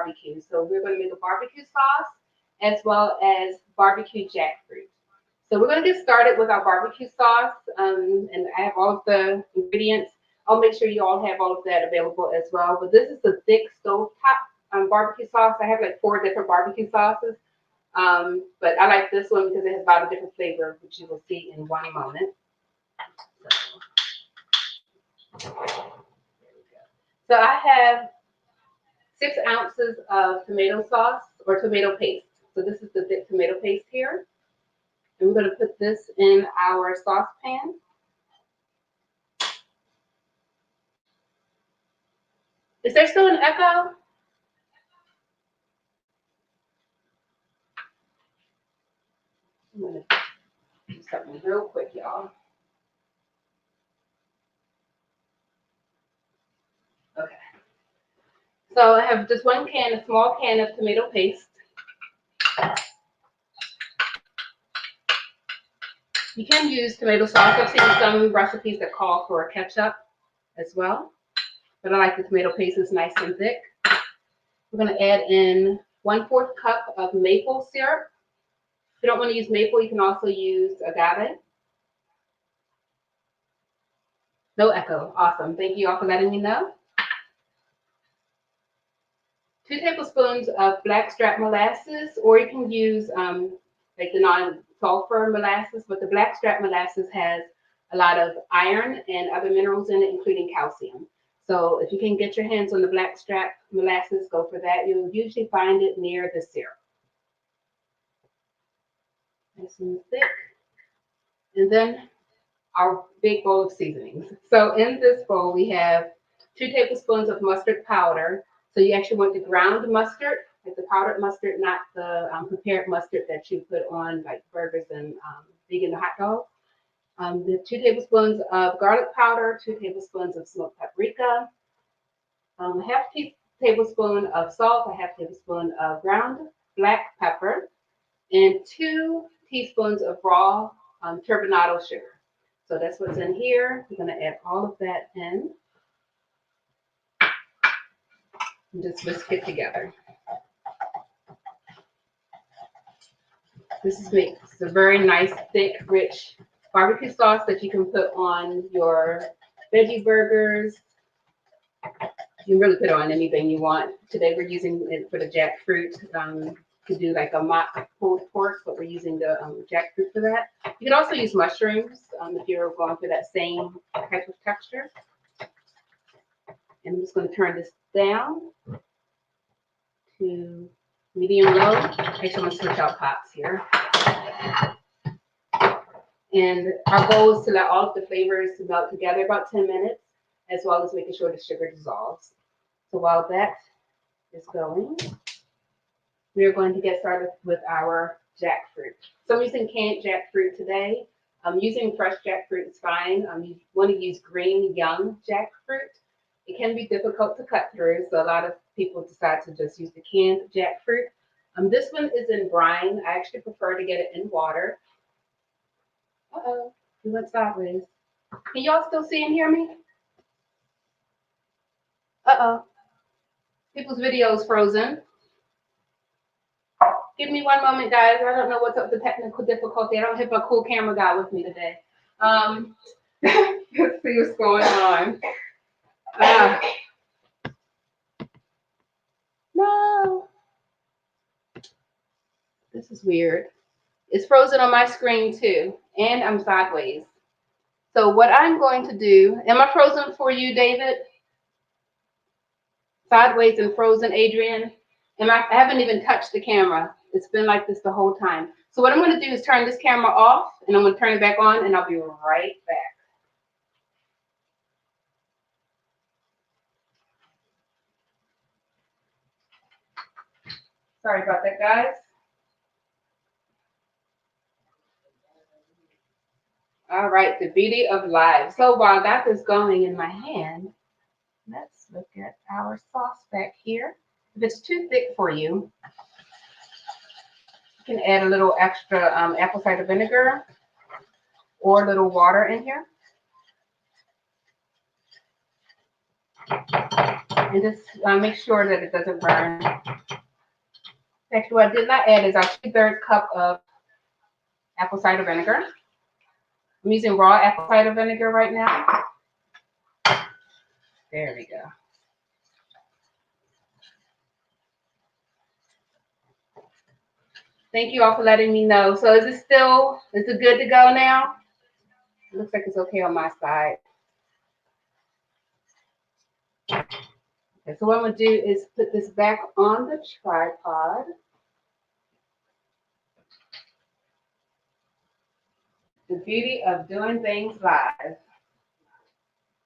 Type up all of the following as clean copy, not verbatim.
barbecue. So we're going to make a barbecue sauce as well as barbecue jackfruit. So we're going to get started with our barbecue sauce, and I have all of the ingredients. I'll make sure you all have all of that available as well. But this is the thick stovetop barbecue sauce. I have like 4 different barbecue sauces, but I like this one because it has a lot of different flavors, which you will see in one moment. So I have 6 ounces of tomato sauce or tomato paste. So this is the thick tomato paste here. And we're going to put this in our saucepan. Is there still an echo? I'm going to do something real quick, y'all. Okay. So I have just a small can of tomato paste. You can use tomato sauce. I've seen some recipes that call for ketchup as well, but I like the tomato paste. It's nice and thick. We're going to add in 1/4 cup of maple syrup. If you don't want to use maple, you can also use agave. No echo. Awesome. Thank you all for letting me know. 2 tablespoons of blackstrap molasses, or you can use like the non-sulfur molasses, but the blackstrap molasses has a lot of iron and other minerals in it, including calcium. So if you can get your hands on the blackstrap molasses, go for that. You'll usually find it near the syrup. Nice and thick. And then our big bowl of seasonings. So in this bowl, we have 2 tablespoons of mustard powder. So you actually want the ground mustard, like the powdered mustard, not the prepared mustard that you put on like burgers and vegan hot dogs. The 2 tablespoons of garlic powder, 2 tablespoons of smoked paprika, half tablespoon of salt, a half tablespoon of ground black pepper, and 2 teaspoons of raw turbinado sugar. So that's what's in here. We're going to add all of that in and just whisk it together. This makes a very nice, thick, rich barbecue sauce that you can put on your veggie burgers. You can really put it on anything you want. Today we're using it for the jackfruit. To do like a mock pulled pork, but we're using the jackfruit for that. You can also use mushrooms if you're going for that same type of texture. And I'm just going to turn this down to medium low. Actually, I'm going to switch out pots here. And our goal is to let all of the flavors melt together about 10 minutes, as well as making sure the sugar dissolves. So while that is going, we are going to get started with our jackfruit. So I'm using canned jackfruit today. Using fresh jackfruit is fine. You want to use green, young jackfruit. It can be difficult to cut through, so a lot of people decide to just use the canned jackfruit. This one is in brine. I actually prefer to get it in water. Uh-oh, we went sideways. Can y'all still see and hear me? Uh-oh. People's video is frozen. Give me one moment, guys. I don't know what's up with the technical difficulty. I don't have my cool camera guy with me today. Let's see what's going on. No. This is weird. It's frozen on my screen too, and I'm sideways. So what I'm going to do, am I frozen for you, David? Sideways and frozen, Adrian? I haven't even touched the camera. It's been like this the whole time. So what I'm going to do is turn this camera off, and I'm going to turn it back on, and I'll be right back. Sorry about that, guys. All right, the beauty of live. So while that is going in my hand, let's look at our sauce back here. If it's too thick for you, you can add a little extra apple cider vinegar or a little water in here. And just make sure that it doesn't burn. Next, what I did not add is our 2/3 cup of apple cider vinegar. I'm using raw apple cider vinegar right now. There we go. Thank you all for letting me know. So is it good to go now? It looks like it's okay on my side. Okay, so what I'm gonna do is put this back on the tripod. The beauty of doing things live.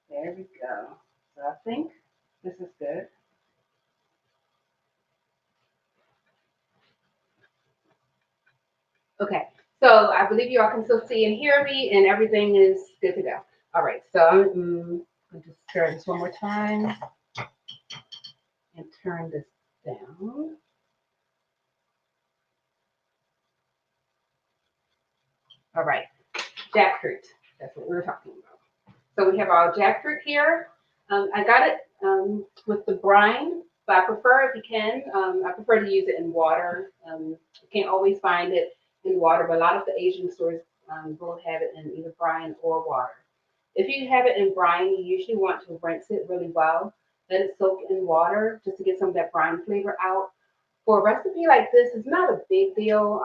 There we go. So I think this is good. Okay, so I believe you all can still see and hear me, and everything is good to go. All right, so I'm going to just stir this one more time and turn this down. All right, jackfruit. That's what we were talking about. So we have our jackfruit here. I got it with the brine, but I prefer, if you can, I prefer to use it in water. You can't always find it in water, but a lot of the Asian stores will have it in either brine or water. If you have it in brine, you usually want to rinse it really well. Let it soak in water just to get some of that brine flavor out. For a recipe like this, it's not a big deal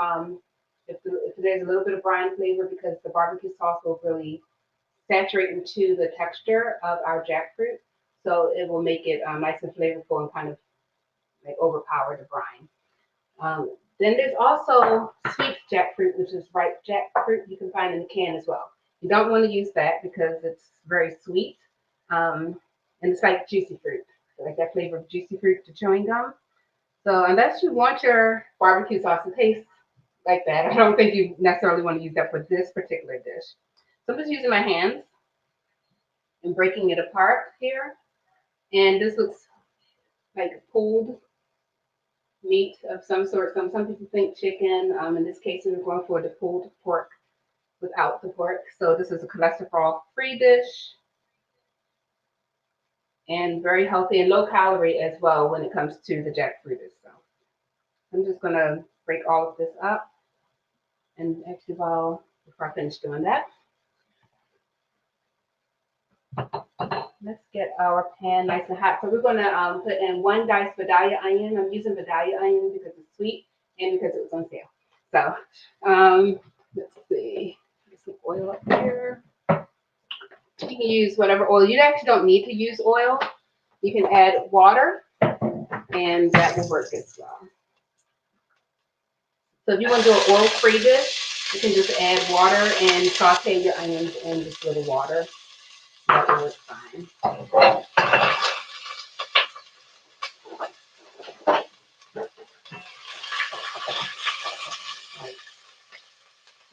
if there's a little bit of brine flavor, because the barbecue sauce will really saturate into the texture of our jackfruit. So it will make it nice and flavorful and kind of like overpower the brine. Then there's also sweet jackfruit, which is ripe jackfruit you can find in the can as well. You don't want to use that because it's very sweet, and it's like juicy fruit, like that flavor of juicy fruit to chewing gum. So unless you want your barbecue sauce to taste like that, I don't think you necessarily want to use that for this particular dish. So I'm just using my hands and breaking it apart here. And this looks like pulled meat of some sort. Some people think chicken. In this case, we're going for the pulled pork without the pork. So this is a cholesterol-free dish and very healthy and low calorie as well when it comes to the jackfruit itself. I'm just going to break all of this up. And actually, before I finish doing that, let's get our pan nice and hot. So we're going to put in 1 diced Vidalia onion. I'm using Vidalia onion because it's sweet and because it was on sale. So let's see. Get some oil up here. You can use whatever oil. You actually don't need to use oil. You can add water, and that will work as well. So if you want to do an oil-free dish, you can just add water and saute your onions in just a little water. That will work fine.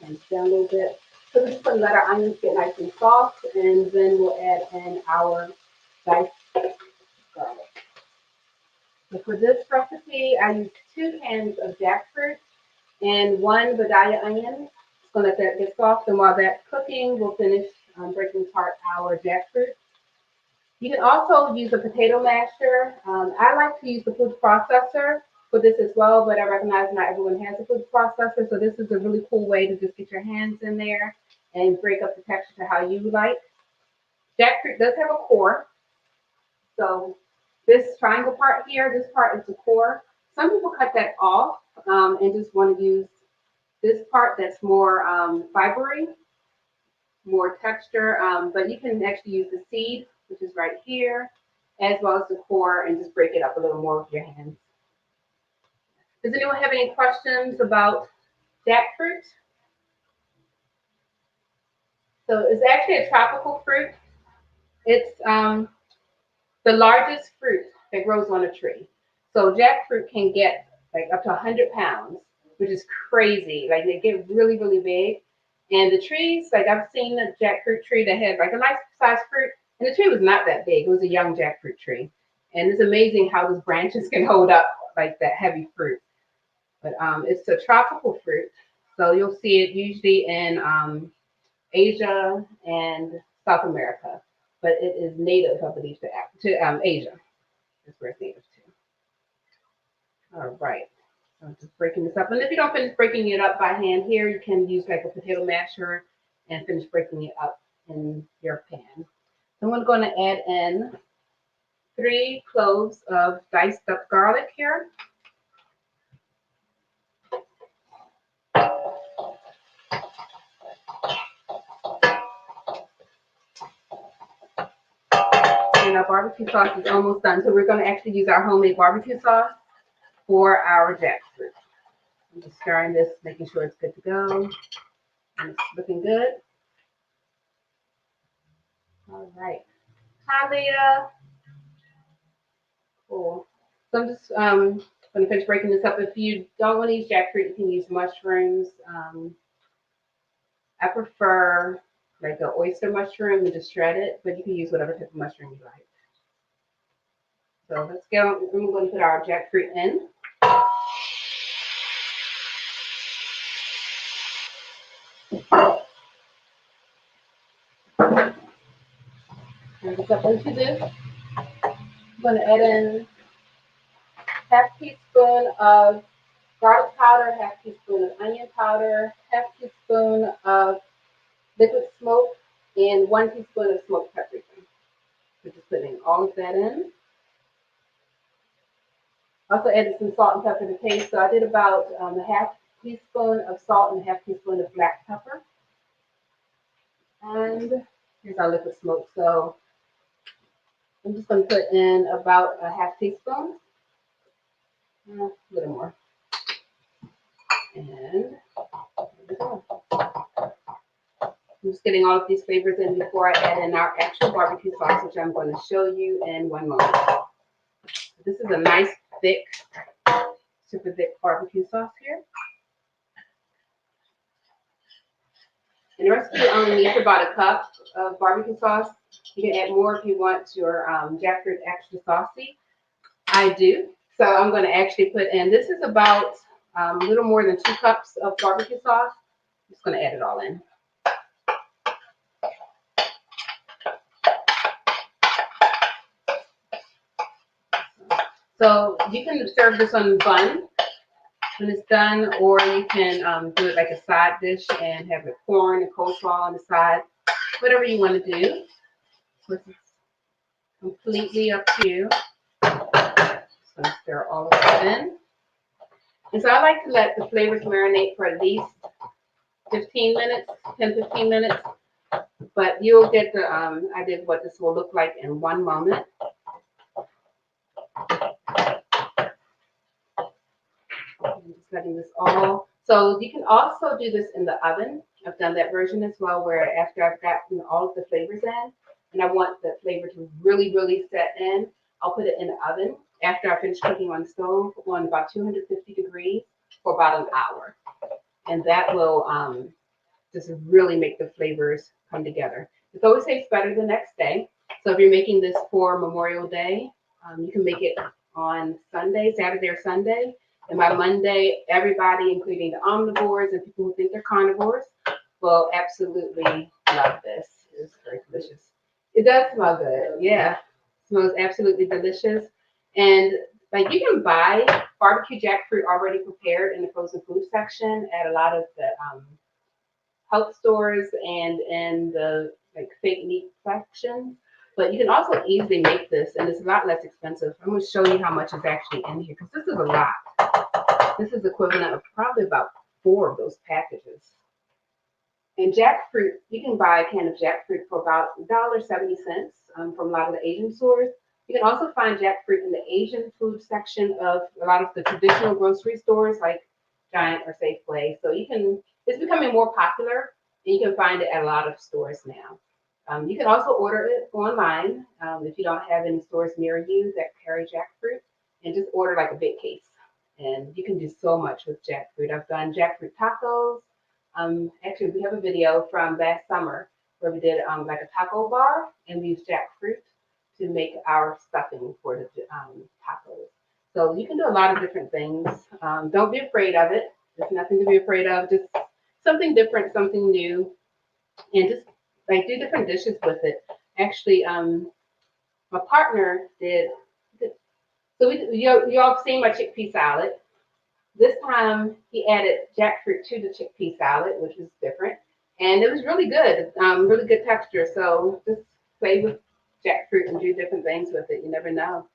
And down a little bit. So we're just going to let our onions get nice and soft, and then we'll add in our diced garlic. So for this recipe, I used 2 cans of jackfruit and 1 Vidalia onion. Just going to let that get soft, and while that's cooking, we'll finish breaking apart our jackfruit. You can also use a potato masher. I like to use the food processor for this as well, but I recognize not everyone has a food processor, so this is a really cool way to just get your hands in there and break up the texture to how you like. Jackfruit does have a core, so this triangle part here, this part is the core. Some people cut that off and just want to use this part that's more fibery, more texture, but you can actually use the seed, which is right here, as well as the core, and just break it up a little more with your hands. Does anyone have any questions about jackfruit? So it's actually a tropical fruit. It's the largest fruit that grows on a tree. So jackfruit can get like up to 100 pounds, which is crazy. Like they get really, really big. And the trees, like I've seen a jackfruit tree that had like a nice sized fruit, and the tree was not that big. It was a young jackfruit tree. And it's amazing how those branches can hold up like that heavy fruit. But it's a tropical fruit. So you'll see it usually in Asia and South America. But it is native, I believe, to Asia. That's where it's native to. All right. So I'm just breaking this up. And if you don't finish breaking it up by hand here, you can use like a potato masher and finish breaking it up in your pan. So I'm going to add in 3 cloves of diced up garlic here. And our barbecue sauce is almost done. So we're going to actually use our homemade barbecue sauce for our jackfruit. I'm just stirring this, making sure it's good to go. And it's looking good. All right. Hi, Leah. Cool. So I'm just going to finish breaking this up. If you don't want to use jackfruit, you can use mushrooms. I prefer like an oyster mushroom and just shred it, but you can use whatever type of mushroom you like. So let's go. We're going to put our jackfruit in. Turn this up into this. I'm going to add in half teaspoon of garlic powder, half teaspoon of onion powder, half teaspoon of liquid smoke, and 1 teaspoon of smoked paprika. So just putting all of that in. Also added some salt and pepper to taste. So I did about a half teaspoon of salt and a half teaspoon of black pepper. And here's our liquid smoke. So I'm just going to put in about a half teaspoon. A little more. And there we go. I'm just getting all of these flavors in before I add in our actual barbecue sauce, which I'm going to show you in one moment. This is a nice, thick, super thick barbecue sauce here. In the recipe, you only need about a cup of barbecue sauce. You can add more if you want your jackfruit extra saucy. I do. So I'm going to actually put in, this is about a little more than 2 cups of barbecue sauce. I'm just going to add it all in. So you can serve this on bun when it's done, or you can do it like a side dish and have the corn and coleslaw on the side. Whatever you want to do. This is completely up to you. Just going to stir all of that in. And so I like to let the flavors marinate for at least 15 minutes, 10-15 minutes. But you'll get the idea of what this will look like in one moment. I'm just letting this all. So you can also do this in the oven. I've done that version as well, where after I've gotten all of the flavors in, and I want the flavor to really, really set in, I'll put it in the oven after I finish cooking on the stove on about 250 degrees for about an hour. And that will just really make the flavors come together. It's always tastes better the next day. So if you're making this for Memorial Day, you can make it on Sunday, Saturday or Sunday. And by Monday, everybody, including the omnivores and people who think they're carnivores, will absolutely love this. It's very delicious. It does smell good. Yeah. It smells absolutely delicious. And like you can buy barbecue jackfruit already prepared in the frozen food section at a lot of the health stores and in the like fake meat section. But you can also easily make this, and it's a lot less expensive. I'm going to show you how much is actually in here, because this is a lot. This is equivalent of probably about 4 of those packages. And jackfruit, you can buy a can of jackfruit for about $1.70 from a lot of the Asian stores. You can also find jackfruit in the Asian food section of a lot of the traditional grocery stores like Giant or Safeway. So you can, it's becoming more popular, and you can find it at a lot of stores now. You can also order it online if you don't have any stores near you that carry jackfruit, and just order like a big case. And you can do so much with jackfruit. I've done jackfruit tacos. Actually, we have a video from last summer where we did like a taco bar, and we used jackfruit to make our stuffing for the tacos. So you can do a lot of different things. Don't be afraid of it. There's nothing to be afraid of. Just something different, something new, and just like do different dishes with it. Actually, my partner did So you all seen my chickpea salad. This time he added jackfruit to the chickpea salad, which was different, and it was really good. Really good texture. So just play with jackfruit and do different things with it. You never know.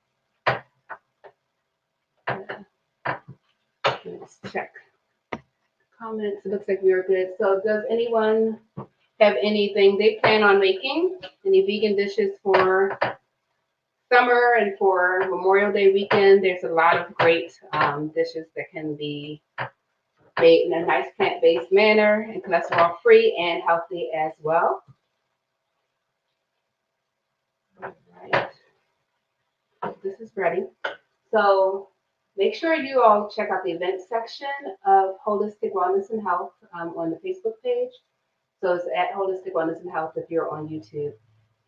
Let's check comments. It looks like we are good. So does anyone have anything they plan on making? Any vegan dishes for summer and for Memorial Day weekend? There's a lot of great dishes that can be made in a nice plant-based manner and cholesterol-free and healthy as well. All right. This is ready. So make sure you all check out the events section of Holistic Wellness and Health on the Facebook page. So it's at Holistic Wellness and Health if you're on YouTube.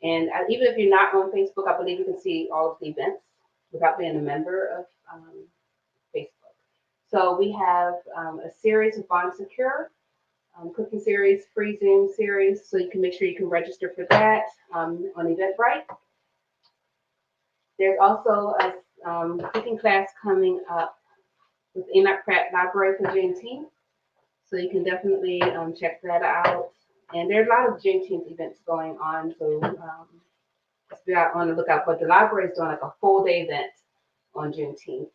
And even if you're not on Facebook, I believe you can see all of the events without being a member of Facebook. So we have a series of Bond Secure, cooking series, free Zoom series. So you can make sure you can register for that on Eventbrite. There's also a cooking class coming up with Enoch Pratt Library for Juneteenth. So you can definitely check that out. And there are a lot of Juneteenth events going on. So just be on the lookout. But the library is doing like a full day event on Juneteenth.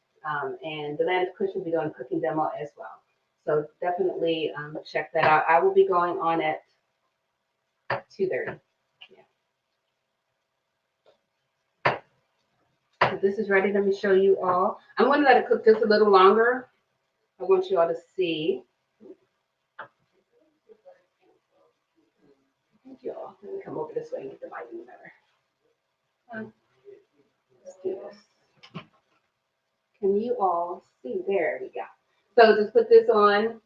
And the Land of Kush will be doing a cooking demo as well. So definitely check that out. I will be going on at 2:30. So this is ready. Let me show you all. I'm going to let it cook just a little longer. I want you all to see. Thank you all. Let me come over this way and get the lighting better. Let's do this. Can you all see? There we go. So just put this on.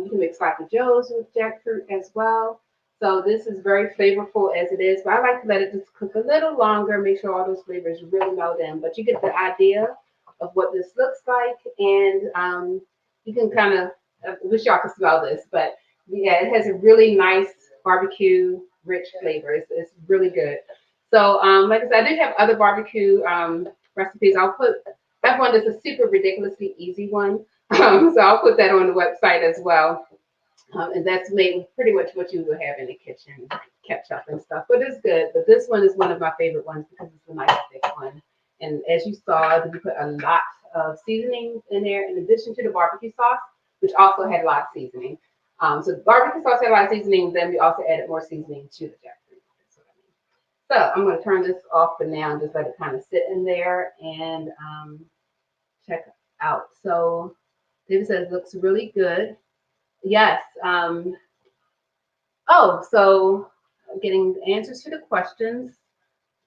You can make sloppy joes with jackfruit as well. So this is very flavorful as it is, but I like to let it just cook a little longer, make sure all those flavors really meld in. But you get the idea of what this looks like, and you can kind of, I wish y'all could smell this, but yeah, it has a really nice barbecue rich flavor. It's really good. So like I said, I do have other barbecue recipes. I'll put that one is a super ridiculously easy one. So I'll put that on the website as well. And that's made pretty much what you would have in the kitchen, ketchup and stuff. But it's good. But this one is one of my favorite ones because it's a nice thick one. And as you saw, we put a lot of seasonings in there in addition to the barbecue sauce, which also had a lot of seasoning. So the barbecue sauce had a lot of seasoning. Then we also added more seasoning to the jackfruit. So I'm going to turn this off for now and just let it kind of sit in there and check out. So David says it looks really good. Yes. So getting answers to the questions.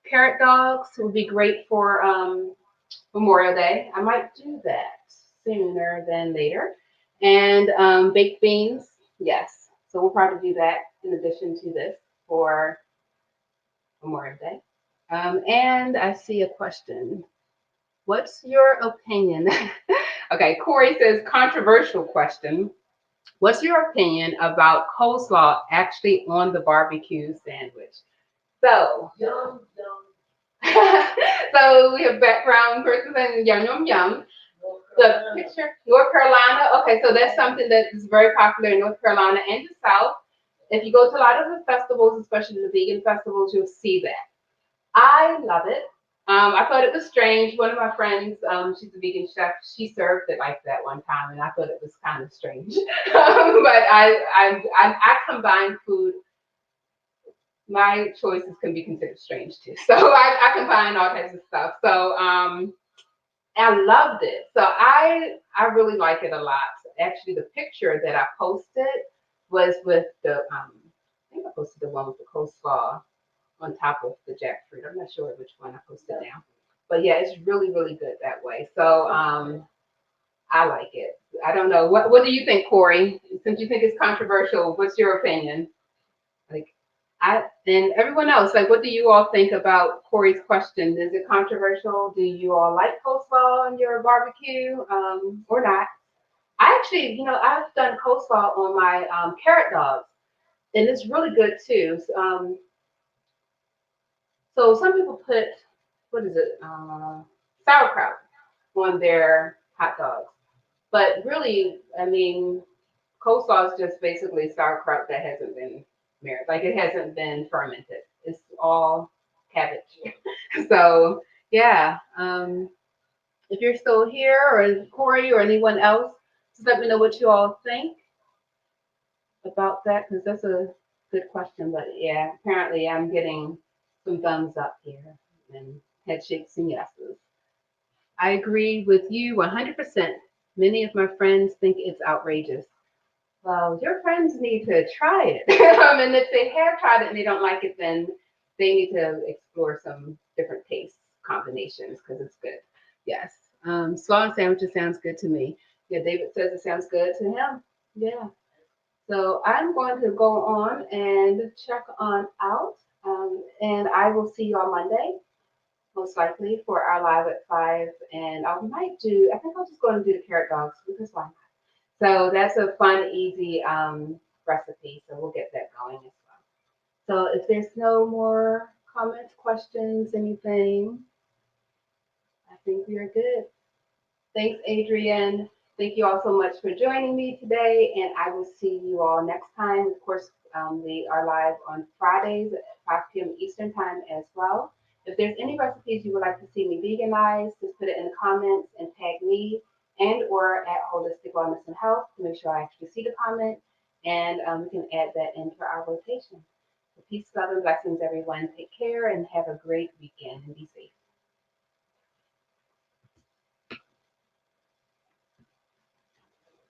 Carrot dogs would be great for Memorial Day. I might do that sooner than later. And baked beans, yes. So we'll probably do that in addition to this for Memorial Day. And I see a question. What's your opinion? Okay, Corey says, controversial question. What's your opinion about coleslaw actually on the barbecue sandwich? So, so we have background person saying yum yum yum. The picture, North Carolina. Okay, so that's something that is very popular in North Carolina and the South. If you go to a lot of the festivals, especially the vegan festivals, you'll see that. I love it. I thought it was strange. One of my friends, she's a vegan chef, she served it like that one time, and I thought it was kind of strange. But I combine food. My choices can be considered strange too. So I combine all types of stuff. So I loved it. So I really like it a lot. Actually, the picture that I posted was with the I think I posted the one with the coleslaw on top of the jackfruit. I'm not sure which one I posted now. But yeah, it's really, really good that way. So I like it. I don't know. What do you think, Corey? Since you think it's controversial, what's your opinion? And everyone else, what do you all think about Corey's question? Is it controversial? Do you all like coleslaw on your barbecue or not? I actually, I've done coleslaw on my carrot dogs, and it's really good too. So some people put, what is it, sauerkraut. on their hot dogs. But really, I mean, coleslaw is just basically sauerkraut that hasn't been marinated, like it hasn't been fermented. It's all cabbage. So yeah, if you're still here, or Corey, or anyone else, just let me know what you all think about that, because that's a good question. But yeah, apparently I'm getting some thumbs up here and head shakes and yeses. I agree with you 100%. Many of my friends think it's outrageous. Well, your friends need to try it. And if they have tried it and they don't like it, then they need to explore some different taste combinations because it's good. Yes. Slaw and sandwiches sounds good to me. Yeah, David says it sounds good to him. Yeah. So I'm going to go on and check on out. And I will see you on Monday, most likely, for our live at 5. And I think I'll just go and do the carrot dogs because why not? So that's a fun, easy recipe. So we'll get that going as well. So if there's no more comments, questions, anything, I think we are good. Thanks, Adrienne. Thank you all so much for joining me today, and I will see you all next time. Of course, we are live on Fridays at 5 p.m. Eastern Time as well. If there's any recipes you would like to see me veganize, just put it in the comments and tag me and or at Holistic Wellness and Health to make sure I actually see the comment, and we can add that into our rotation. So peace, love, and blessings, everyone. Take care and have a great weekend and be safe.